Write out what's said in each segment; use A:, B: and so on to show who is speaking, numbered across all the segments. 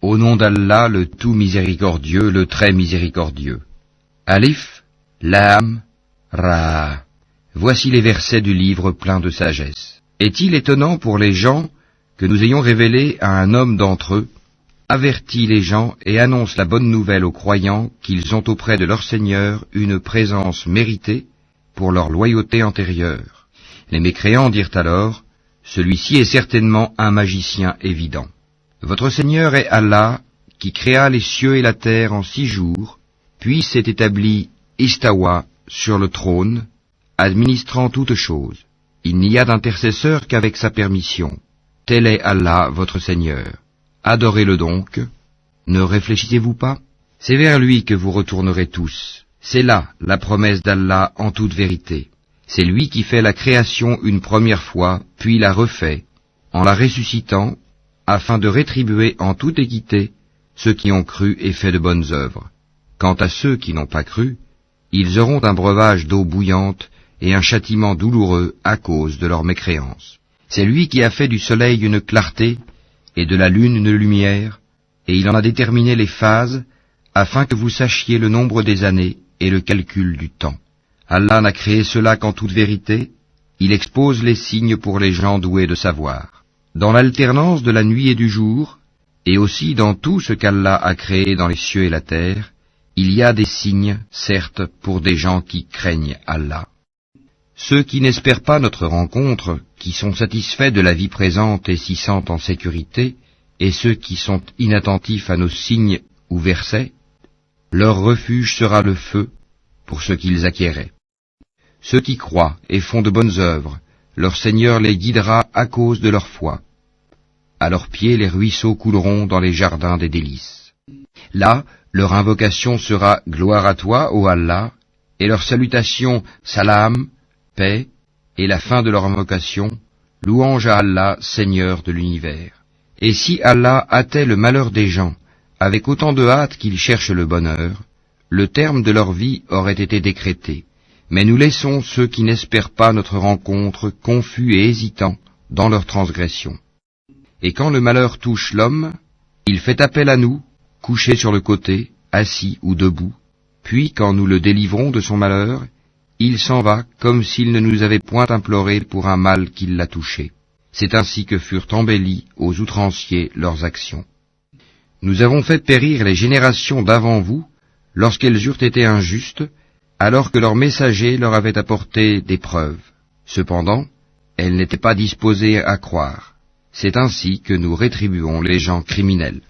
A: Au nom d'Allah, le tout miséricordieux, le très miséricordieux. Alif, Lam, Ra. Voici les versets du livre plein de sagesse. Est-il étonnant pour les gens que nous ayons révélé à un homme d'entre eux, avertit les gens et annonce la bonne nouvelle aux croyants qu'ils ont auprès de leur Seigneur une présence méritée pour leur loyauté antérieure. Les mécréants dirent alors, celui-ci est certainement un magicien évident. Votre Seigneur est Allah, qui créa les cieux et la terre en 6 jours, puis s'est établi Istawa sur le trône, administrant toutes choses. Il n'y a d'intercesseur qu'avec sa permission. Tel est Allah, votre Seigneur. Adorez-le donc. Ne réfléchissez-vous pas? C'est vers lui que vous retournerez tous. C'est là la promesse d'Allah en toute vérité. C'est lui qui fait la création une première fois, puis la refait, en la ressuscitant, afin de rétribuer en toute équité ceux qui ont cru et fait de bonnes œuvres. Quant à ceux qui n'ont pas cru, ils auront un breuvage d'eau bouillante et un châtiment douloureux à cause de leur mécréance. C'est lui qui a fait du soleil une clarté et de la lune une lumière, et il en a déterminé les phases, afin que vous sachiez le nombre des années et le calcul du temps. Allah n'a créé cela qu'en toute vérité, il expose les signes pour les gens doués de savoir. Dans l'alternance de la nuit et du jour, et aussi dans tout ce qu'Allah a créé dans les cieux et la terre, il y a des signes, certes, pour des gens qui craignent Allah. Ceux qui n'espèrent pas notre rencontre, qui sont satisfaits de la vie présente et s'y sentent en sécurité, et ceux qui sont inattentifs à nos signes ou versets, leur refuge sera le feu pour ce qu'ils acquéraient. Ceux qui croient et font de bonnes œuvres, leur Seigneur les guidera à cause de leur foi. À leurs pieds les ruisseaux couleront dans les jardins des délices. Là, leur invocation sera « Gloire à toi, ô Allah », et leur salutation « Salam », paix, et la fin de leur invocation « Louange à Allah, Seigneur de l'univers ». Et si Allah hâtait le malheur des gens, avec autant de hâte qu'ils cherchent le bonheur, le terme de leur vie aurait été décrété. Mais nous laissons ceux qui n'espèrent pas notre rencontre confus et hésitants dans leur transgression. Et quand le malheur touche l'homme, il fait appel à nous, couché sur le côté, assis ou debout, puis quand nous le délivrons de son malheur, il s'en va comme s'il ne nous avait point imploré pour un mal qui l'a touché. C'est ainsi que furent embellies aux outranciers leurs actions. Nous avons fait périr les générations d'avant vous, lorsqu'elles eurent été injustes, alors que leurs messagers leur avaient apporté des preuves. Cependant, elles n'étaient pas disposées à croire. C'est ainsi que nous rétribuons les gens criminels.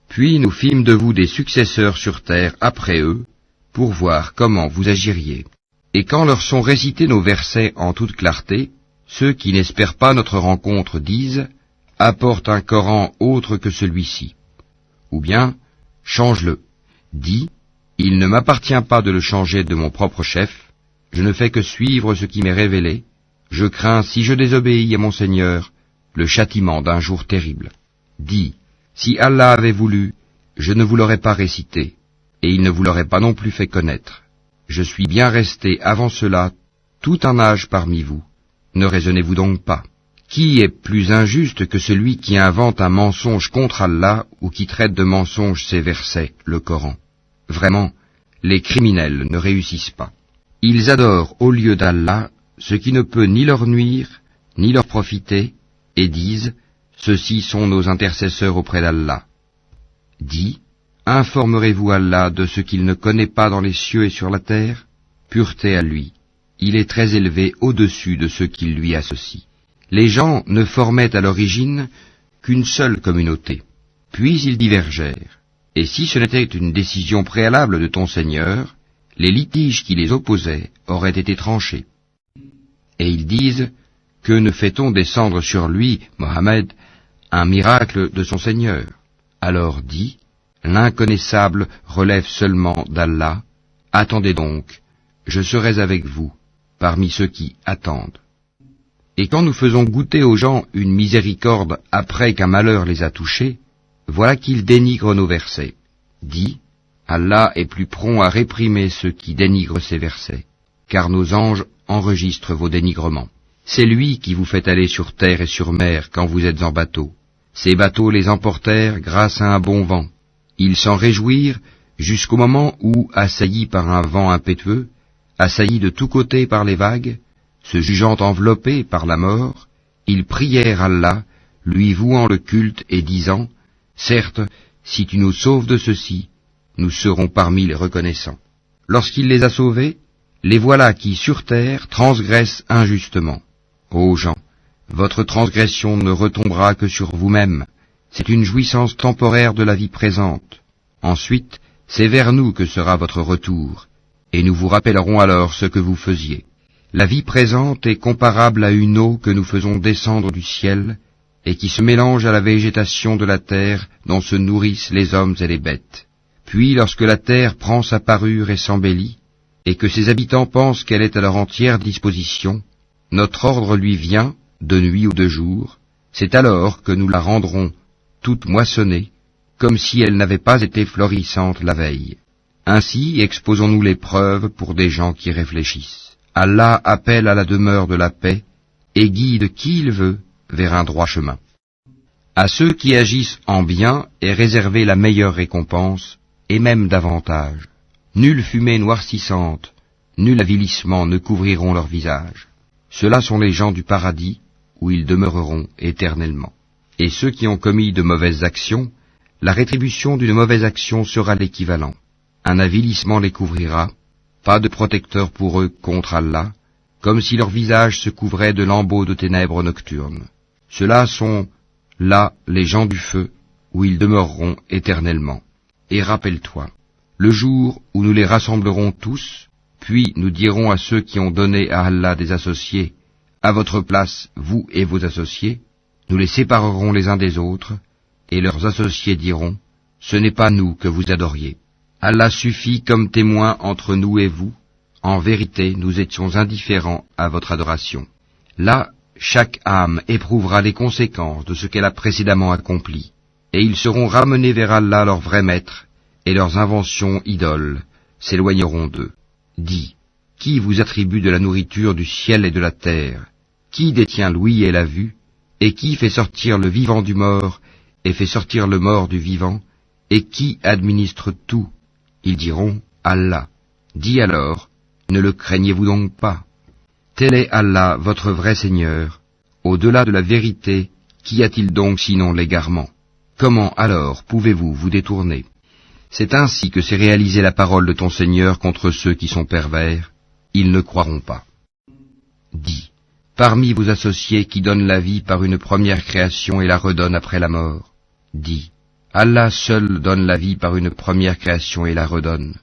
A: Puis nous fîmes de vous des successeurs sur terre après eux, pour voir comment vous agiriez. Et quand leur sont récités nos versets en toute clarté, ceux qui n'espèrent pas notre rencontre disent « Apporte un Coran autre que celui-ci » ou bien « Change-le » Dis « Il ne m'appartient pas de le changer de mon propre chef, je ne fais que suivre ce qui m'est révélé, je crains, si je désobéis à mon Seigneur, le châtiment d'un jour terrible. Dis, si Allah avait voulu, je ne vous l'aurais pas récité, et il ne vous l'aurait pas non plus fait connaître. Je suis bien resté avant cela tout un âge parmi vous. Ne raisonnez-vous donc pas? Qui est plus injuste que celui qui invente un mensonge contre Allah ou qui traite de mensonge ses versets, le Coran? Vraiment, les criminels ne réussissent pas. Ils adorent au lieu d'Allah ce qui ne peut ni leur nuire, ni leur profiter, et disent, ceux-ci sont nos intercesseurs auprès d'Allah. Dis, informerez-vous Allah de ce qu'il ne connaît pas dans les cieux et sur la terre? Pureté à lui, il est très élevé au-dessus de ceux qui lui associent. Les gens ne formaient à l'origine qu'une seule communauté, puis ils divergèrent. Et si ce n'était une décision préalable de ton Seigneur, les litiges qui les opposaient auraient été tranchés. Et ils disent, que ne fait-on descendre sur lui, Mohammed, un miracle de son Seigneur? Alors dis, l'inconnaissable relève seulement d'Allah, attendez donc, je serai avec vous, parmi ceux qui attendent. Et quand nous faisons goûter aux gens une miséricorde après qu'un malheur les a touchés, voilà qu'ils dénigrent nos versets. Dis, Allah est plus prompt à réprimer ceux qui dénigrent ses versets, car nos anges enregistrent vos dénigrements. C'est lui qui vous fait aller sur terre et sur mer quand vous êtes en bateau. Ces bateaux les emportèrent grâce à un bon vent. Ils s'en réjouirent jusqu'au moment où, assaillis par un vent impétueux, assaillis de tous côtés par les vagues, se jugeant enveloppés par la mort, ils prièrent Allah, lui vouant le culte et disant, « Certes, si tu nous sauves de ceci, nous serons parmi les reconnaissants. » Lorsqu'il les a sauvés, les voilà qui, sur terre, transgressent injustement. Ô gens, votre transgression ne retombera que sur vous-même. C'est une jouissance temporaire de la vie présente. Ensuite, c'est vers nous que sera votre retour, et nous vous rappellerons alors ce que vous faisiez. La vie présente est comparable à une eau que nous faisons descendre du ciel, et qui se mélange à la végétation de la terre dont se nourrissent les hommes et les bêtes. Puis, lorsque la terre prend sa parure et s'embellit, et que ses habitants pensent qu'elle est à leur entière disposition, notre ordre lui vient, de nuit ou de jour, c'est alors que nous la rendrons toute moissonnée, comme si elle n'avait pas été florissante la veille. Ainsi exposons-nous les preuves pour des gens qui réfléchissent. Allah appelle à la demeure de la paix, et guide qui il veut vers un droit chemin. À ceux qui agissent en bien est réservée la meilleure récompense, et même davantage. Nulle fumée noircissante, nul avilissement ne couvriront leur visage. Ceux-là sont les gens du paradis, où ils demeureront éternellement. Et ceux qui ont commis de mauvaises actions, la rétribution d'une mauvaise action sera l'équivalent. Un avilissement les couvrira, pas de protecteur pour eux contre Allah, comme si leur visage se couvrait de lambeaux de ténèbres nocturnes. Ceux-là sont, là, les gens du feu, où ils demeureront éternellement. Et rappelle-toi, le jour où nous les rassemblerons tous, puis nous dirons à ceux qui ont donné à Allah des associés, à votre place, vous et vos associés, nous les séparerons les uns des autres, et leurs associés diront, ce n'est pas nous que vous adoriez. Allah suffit comme témoin entre nous et vous, en vérité nous étions indifférents à votre adoration. Là, chaque âme éprouvera les conséquences de ce qu'elle a précédemment accompli, et ils seront ramenés vers Allah leur vrai maître, et leurs inventions idoles s'éloigneront d'eux. Dis, qui vous attribue de la nourriture du ciel et de la terre? Qui détient l'ouïe et la vue? Et qui fait sortir le vivant du mort, et fait sortir le mort du vivant? Et qui administre tout? Ils diront, Allah. Dis alors, ne le craignez-vous donc pas? Tel est Allah, votre vrai Seigneur. Au-delà de la vérité, qu'y a-t-il donc sinon l'égarement? Comment alors pouvez-vous vous détourner? C'est ainsi que s'est réalisée la parole de ton Seigneur contre ceux qui sont pervers. Ils ne croiront pas. Dis, parmi vos associés qui donnent la vie par une première création et la redonnent après la mort, dis, Allah seul donne la vie par une première création et la redonne.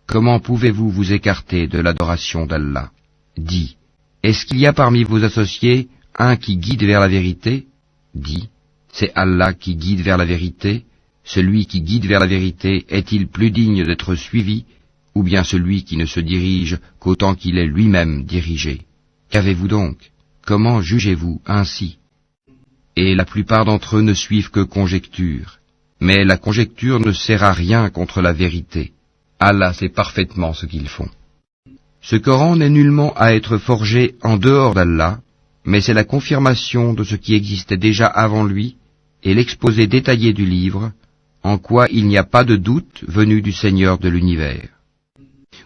A: Comment pouvez-vous vous écarter de l'adoration d'Allah? Dis, est-ce qu'il y a parmi vos associés un qui guide vers la vérité? Dis, c'est Allah qui guide vers la vérité. Celui qui guide vers la vérité est-il plus digne d'être suivi, ou bien celui qui ne se dirige qu'autant qu'il est lui-même dirigé? Qu'avez-vous donc? Comment jugez-vous ainsi? Et la plupart d'entre eux ne suivent que conjectures. Mais la conjecture ne sert à rien contre la vérité. Allah sait parfaitement ce qu'ils font. Ce Coran n'est nullement à être forgé en dehors d'Allah, mais c'est la confirmation de ce qui existait déjà avant lui et l'exposé détaillé du livre, en quoi il n'y a pas de doute venu du Seigneur de l'univers.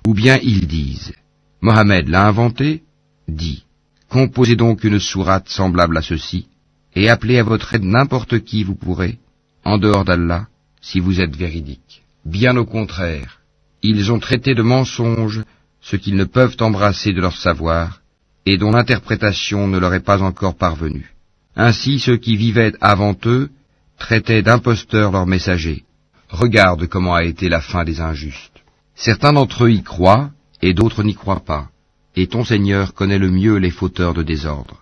A: Ou bien ils disent, Mohammed l'a inventé? Dis, composez donc une sourate semblable à ceci, et appelez à votre aide n'importe qui vous pourrez, en dehors d'Allah, si vous êtes véridique. Bien au contraire, ils ont traité de mensonges ce qu'ils ne peuvent embrasser de leur savoir, et dont l'interprétation ne leur est pas encore parvenue. Ainsi ceux qui vivaient avant eux traitaient d'imposteurs leurs messagers. Regarde comment a été la fin des injustes. Certains d'entre eux y croient, et d'autres n'y croient pas, et ton Seigneur connaît le mieux les fauteurs de désordre.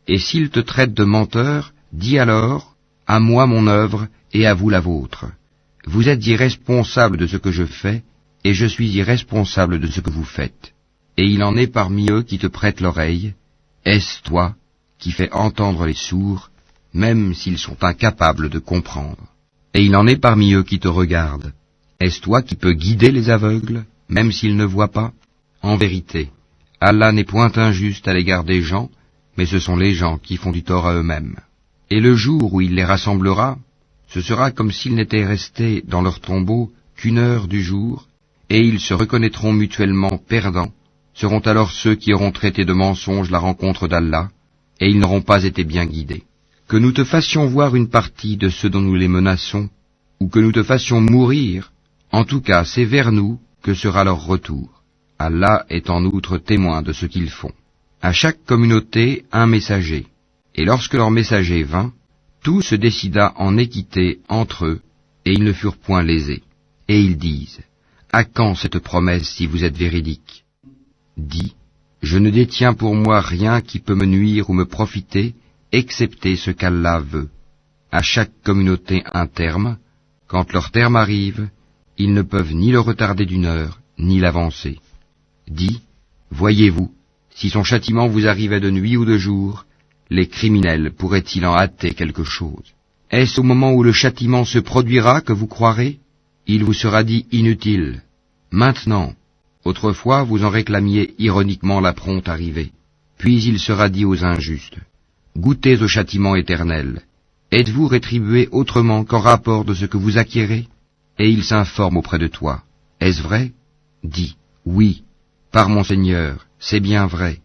A: Et s'ils te traitent de menteur, dis alors, à moi mon œuvre, et à vous la vôtre. Vous êtes irresponsables de ce que je fais, et je suis irresponsable de ce que vous faites. Et il en est parmi eux qui te prêtent l'oreille. Est-ce toi qui fais entendre les sourds, même s'ils sont incapables de comprendre? Et il en est parmi eux qui te regardent. Est-ce toi qui peux guider les aveugles, même s'ils ne voient pas? En vérité, Allah n'est point injuste à l'égard des gens, mais ce sont les gens qui font du tort à eux-mêmes. Et le jour où il les rassemblera, ce sera comme s'ils n'étaient restés dans leur tombeau qu'une heure du jour, et ils se reconnaîtront mutuellement perdants, seront alors ceux qui auront traité de mensonge la rencontre d'Allah, et ils n'auront pas été bien guidés. Que nous te fassions voir une partie de ceux dont nous les menaçons, ou que nous te fassions mourir, en tout cas c'est vers nous que sera leur retour. Allah est en outre témoin de ce qu'ils font. À chaque communauté un messager, et lorsque leur messager vint, tout se décida en équité entre eux, et ils ne furent point lésés. Et ils disent, à quand cette promesse si vous êtes véridique? Dis, je ne détiens pour moi rien qui peut me nuire ou me profiter, excepté ce qu'Allah veut. À chaque communauté un terme, quand leur terme arrive, ils ne peuvent ni le retarder d'une heure, ni l'avancer. Dis, voyez-vous, si son châtiment vous arrivait de nuit ou de jour, les criminels pourraient-ils en hâter quelque chose? Est-ce au moment où le châtiment se produira que vous croirez? Il vous sera dit inutile. Maintenant, autrefois vous en réclamiez ironiquement la prompte arrivée. Puis il sera dit aux injustes, goûtez au châtiment éternel. Êtes-vous rétribués autrement qu'en rapport de ce que vous acquérez? Et ils s'informent auprès de toi. Est-ce vrai? Dis, oui, par mon Seigneur, c'est bien vrai,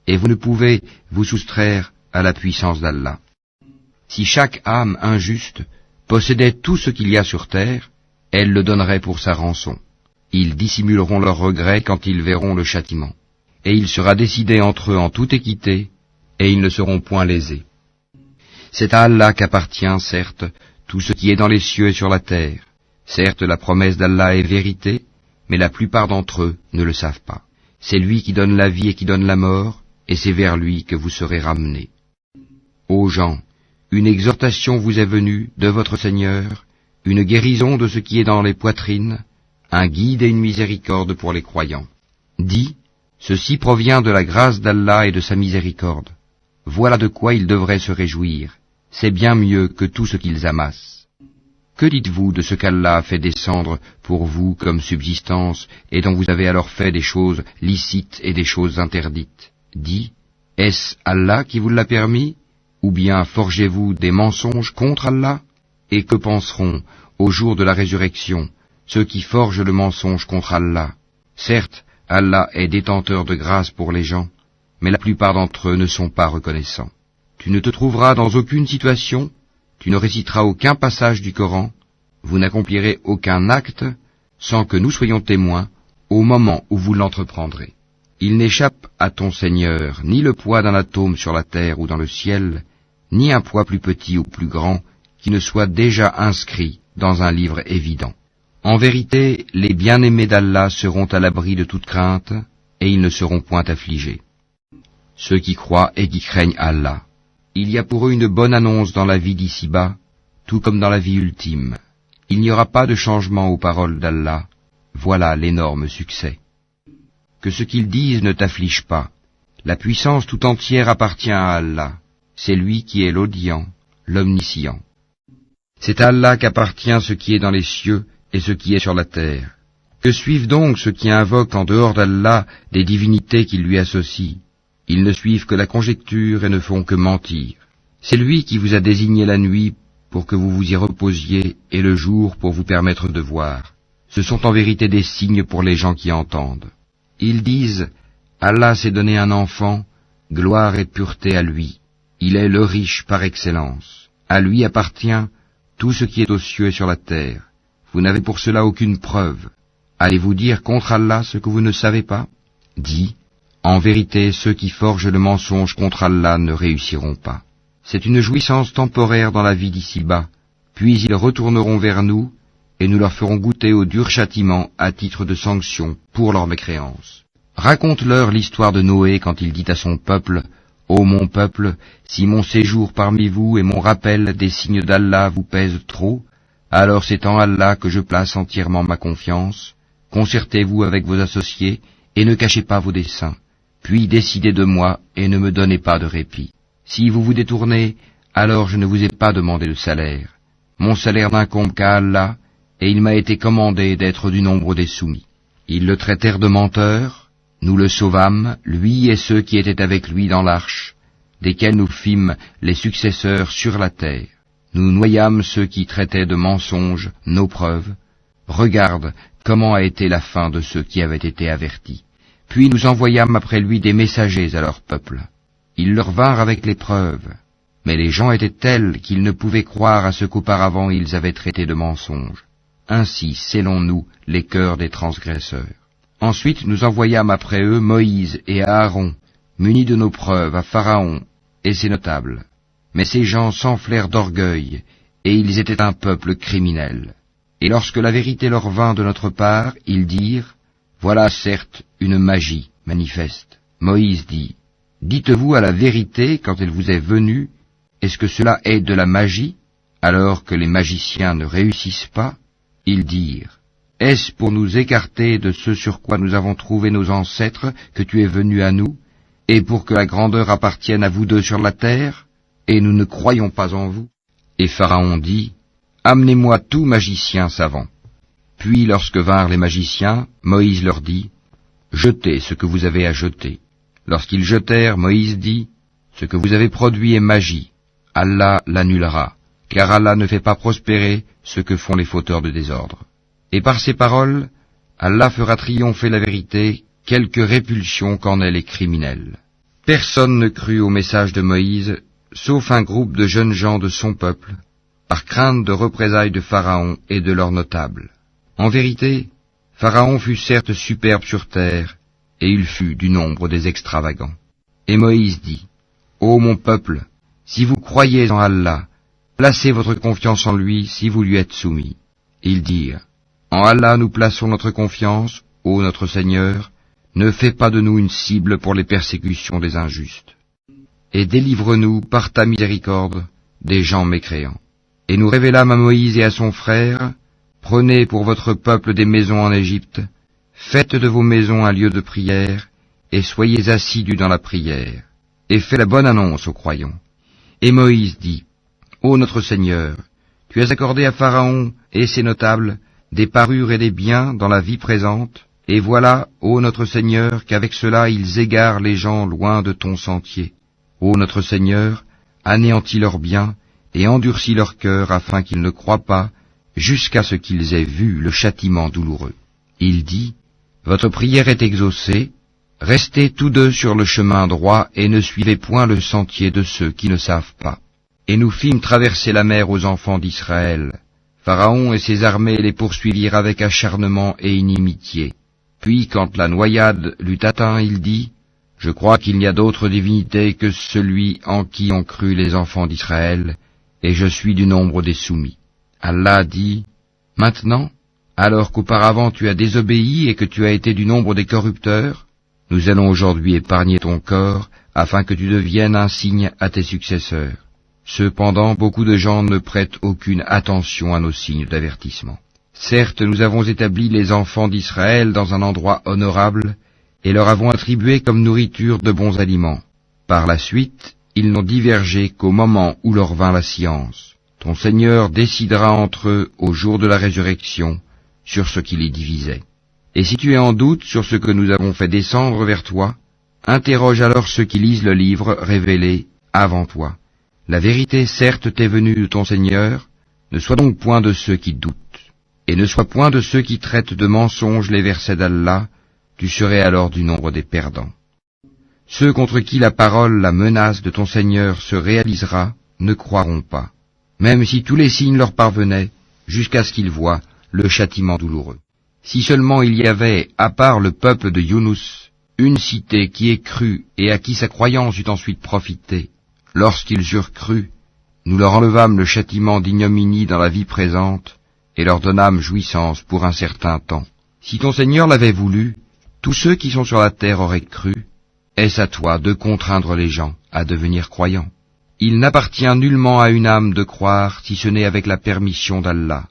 A: et vous ne pouvez vous soustraire à la puissance d'Allah. Si chaque âme injuste possédait tout ce qu'il y a sur terre, elle le donnerait pour sa rançon. Ils dissimuleront leurs regrets quand ils verront le châtiment. Et il sera décidé entre eux en toute équité, et ils ne seront point lésés. C'est à Allah qu'appartient, certes, tout ce qui est dans les cieux et sur la terre. Certes, la promesse d'Allah est vérité, mais la plupart d'entre eux ne le savent pas. C'est lui qui donne la vie et qui donne la mort, et c'est vers lui que vous serez ramenés. Ô gens, une exhortation vous est venue de votre Seigneur, une guérison de ce qui est dans les poitrines, un guide et une miséricorde pour les croyants. Dis, ceci provient de la grâce d'Allah et de sa miséricorde. Voilà de quoi ils devraient se réjouir. C'est bien mieux que tout ce qu'ils amassent. Que dites-vous de ce qu'Allah a fait descendre pour vous comme subsistance et dont vous avez alors fait des choses licites et des choses interdites? Dis, est-ce Allah qui vous l'a permis? Ou bien forgez-vous des mensonges contre Allah? Et que penseront, au jour de la résurrection, ceux qui forgent le mensonge contre Allah? Certes, Allah est détenteur de grâce pour les gens, mais la plupart d'entre eux ne sont pas reconnaissants. Tu ne te trouveras dans aucune situation, tu ne réciteras aucun passage du Coran, vous n'accomplirez aucun acte sans que nous soyons témoins au moment où vous l'entreprendrez. Il n'échappe à ton Seigneur ni le poids d'un atome sur la terre ou dans le ciel, ni un poids plus petit ou plus grand qui ne soit déjà inscrit dans un livre évident. En vérité, les bien-aimés d'Allah seront à l'abri de toute crainte, et ils ne seront point affligés. Ceux qui croient et qui craignent Allah, il y a pour eux une bonne annonce dans la vie d'ici-bas, tout comme dans la vie ultime. Il n'y aura pas de changement aux paroles d'Allah, voilà l'énorme succès. Que ce qu'ils disent ne t'afflige pas, la puissance tout entière appartient à Allah, c'est lui qui est l'audient, l'omniscient. C'est à Allah qu'appartient ce qui est dans les cieux et ce qui est sur la terre. Que suivent donc ceux qui invoquent en dehors d'Allah des divinités qui lui associent? Ils ne suivent que la conjecture et ne font que mentir. C'est lui qui vous a désigné la nuit pour que vous vous y reposiez et le jour pour vous permettre de voir. Ce sont en vérité des signes pour les gens qui entendent. Ils disent, Allah s'est donné un enfant, gloire et pureté à lui. Il est le riche par excellence. À lui appartient tout ce qui est aux cieux et sur la terre. Vous n'avez pour cela aucune preuve. Allez-vous dire contre Allah ce que vous ne savez pas? Dis, en vérité, ceux qui forgent le mensonge contre Allah ne réussiront pas. C'est une jouissance temporaire dans la vie d'ici-bas, puis ils retourneront vers nous, et nous leur ferons goûter au dur châtiment à titre de sanction pour leur mécréance. Raconte-leur l'histoire de Noé quand il dit à son peuple, « Ô mon peuple, si mon séjour parmi vous et mon rappel des signes d'Allah vous pèsent trop, alors c'est en Allah que je place entièrement ma confiance. Concertez-vous avec vos associés et ne cachez pas vos desseins. Puis décidez de moi et ne me donnez pas de répit. Si vous vous détournez, alors je ne vous ai pas demandé de salaire. Mon salaire n'incombe qu'à Allah, et il m'a été commandé d'être du nombre des soumis. » Ils le traitèrent de menteur, nous le sauvâmes, lui et ceux qui étaient avec lui dans l'arche. desquels nous fîmes les successeurs sur la terre. Nous noyâmes ceux qui traitaient de mensonges nos preuves. Regarde comment a été la fin de ceux qui avaient été avertis. Puis nous envoyâmes après lui des messagers à leur peuple. Ils leur vinrent avec les preuves. Mais les gens étaient tels qu'ils ne pouvaient croire à ce qu'auparavant ils avaient traité de mensonges. Ainsi scellons-nous les cœurs des transgresseurs. Ensuite nous envoyâmes après eux Moïse et Aaron, munis de nos preuves, à Pharaon et ses notables. Mais ces gens s'enflèrent d'orgueil, et ils étaient un peuple criminel. Et lorsque la vérité leur vint de notre part, ils dirent, « Voilà certes une magie manifeste. » Moïse dit, « Dites-vous à la vérité quand elle vous est venue, est-ce que cela est de la magie, alors que les magiciens ne réussissent pas ?» Ils dirent, « Est-ce pour nous écarter de ce sur quoi nous avons trouvé nos ancêtres que tu es venu à nous, et pour que la grandeur appartienne à vous deux sur la terre, et nous ne croyons pas en vous ?» Et Pharaon dit, « Amenez-moi tout magicien savant. » Puis lorsque vinrent les magiciens, Moïse leur dit, « Jetez ce que vous avez à jeter. » Lorsqu'ils jetèrent, Moïse dit, « Ce que vous avez produit est magie. Allah l'annulera, car Allah ne fait pas prospérer ce que font les fauteurs de désordre. » Et par ces paroles, Allah fera triompher la vérité, quelque répulsion qu'en aient les criminels. Personne ne crut au message de Moïse, sauf un groupe de jeunes gens de son peuple, par crainte de représailles de Pharaon et de leurs notables. En vérité, Pharaon fut certes superbe sur terre, et il fut du nombre des extravagants. Et Moïse dit, « Ô mon peuple, si vous croyez en Allah, placez votre confiance en lui si vous lui êtes soumis. » Ils dirent, « En Allah nous plaçons notre confiance, ô notre Seigneur, ne fais pas de nous une cible pour les persécutions des injustes. Et délivre-nous par ta miséricorde des gens mécréants. » Et nous révélâmes à Moïse et à son frère, « Prenez pour votre peuple des maisons en Égypte, faites de vos maisons un lieu de prière, et soyez assidus dans la prière, et faites la bonne annonce aux croyants. » Et Moïse dit, « Ô notre Seigneur, tu as accordé à Pharaon et ses notables des parures et des biens dans la vie présente, et voilà, ô notre Seigneur, qu'avec cela ils égarent les gens loin de ton sentier. Ô notre Seigneur, anéantis leurs biens, et endurcis leur cœur afin qu'ils ne croient pas, jusqu'à ce qu'ils aient vu le châtiment douloureux. » Il dit, « Votre prière est exaucée, restez tous deux sur le chemin droit et ne suivez point le sentier de ceux qui ne savent pas. » Et nous fîmes traverser la mer aux enfants d'Israël. Pharaon et ses armées les poursuivirent avec acharnement et inimitié. Puis quand la noyade l'eut atteint, il dit, « Je crois qu'il n'y a d'autre divinité que celui en qui ont cru les enfants d'Israël, et je suis du nombre des soumis. » Allah dit, « Maintenant, alors qu'auparavant tu as désobéi et que tu as été du nombre des corrupteurs, nous allons aujourd'hui épargner ton corps, afin que tu deviennes un signe à tes successeurs. » Cependant, beaucoup de gens ne prêtent aucune attention à nos signes d'avertissement. Certes, nous avons établi les enfants d'Israël dans un endroit honorable, et leur avons attribué comme nourriture de bons aliments. Par la suite, ils n'ont divergé qu'au moment où leur vint la science. Ton Seigneur décidera entre eux au jour de la résurrection sur ce qui les divisait. Et si tu es en doute sur ce que nous avons fait descendre vers toi, interroge alors ceux qui lisent le livre révélé avant toi. La vérité certes t'est venue de ton Seigneur, ne sois donc point de ceux qui doutent, et ne sois point de ceux qui traitent de mensonges les versets d'Allah, tu serais alors du nombre des perdants. Ceux contre qui la parole, la menace de ton Seigneur se réalisera, ne croiront pas, même si tous les signes leur parvenaient, jusqu'à ce qu'ils voient le châtiment douloureux. Si seulement il y avait, à part le peuple de Younous, une cité qui ait cru et à qui sa croyance eût ensuite profité, lorsqu'ils eurent cru, nous leur enlevâmes le châtiment d'ignominie dans la vie présente et leur donnâmes jouissance pour un certain temps. Si ton Seigneur l'avait voulu, tous ceux qui sont sur la terre auraient cru. Est-ce à toi de contraindre les gens à devenir croyants? Il n'appartient nullement à une âme de croire si ce n'est avec la permission d'Allah,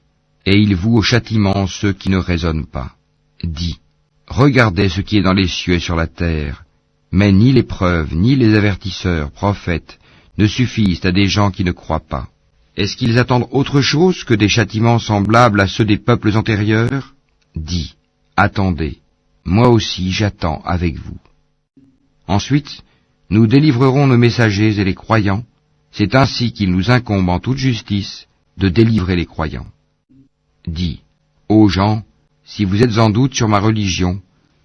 A: et il voue au châtiment ceux qui ne raisonnent pas. Dis, regardez ce qui est dans les cieux et sur la terre, mais ni les preuves, ni les avertisseurs, prophètes, ne suffisent à des gens qui ne croient pas. Est-ce qu'ils attendent autre chose que des châtiments semblables à ceux des peuples antérieurs? Dis, attendez, moi aussi j'attends avec vous. Ensuite, Nous délivrerons nos messagers et les croyants, c'est ainsi qu'il nous incombe en toute justice de délivrer les croyants. Dis, ô gens, si vous êtes en doute sur ma religion,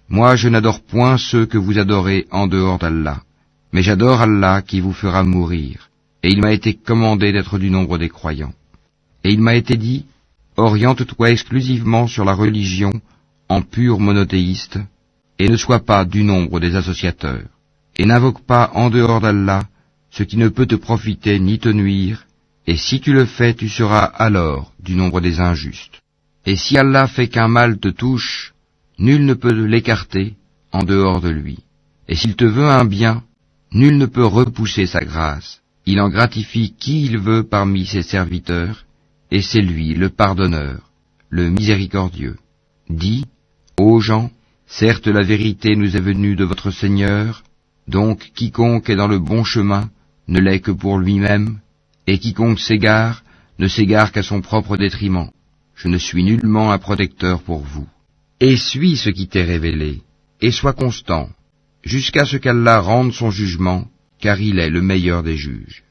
A: moi je n'adore point ceux que vous adorez en dehors d'Allah, mais j'adore Allah qui vous fera mourir, et il m'a été commandé d'être du nombre des croyants. Et il m'a été dit, oriente-toi exclusivement sur la religion en pur monothéiste, et ne sois pas du nombre des associateurs, et n'invoque pas en dehors d'Allah ce qui ne peut te profiter ni te nuire, et si tu le fais, tu seras alors du nombre des injustes. Et si Allah fait qu'un mal te touche, nul ne peut l'écarter en dehors de lui. Et s'il te veut un bien, nul ne peut repousser sa grâce. Il en gratifie qui il veut parmi ses serviteurs, et c'est lui le pardonneur, le miséricordieux. Dis, ô gens, certes la vérité nous est venue de votre Seigneur, donc quiconque est dans le bon chemin ne l'est que pour lui-même, et quiconque s'égare ne s'égare qu'à son propre détriment. Je ne suis nullement un protecteur pour vous. Et suis ce qui t'est révélé, et sois constant, jusqu'à ce qu'Allah rende son jugement, car il est le meilleur des juges.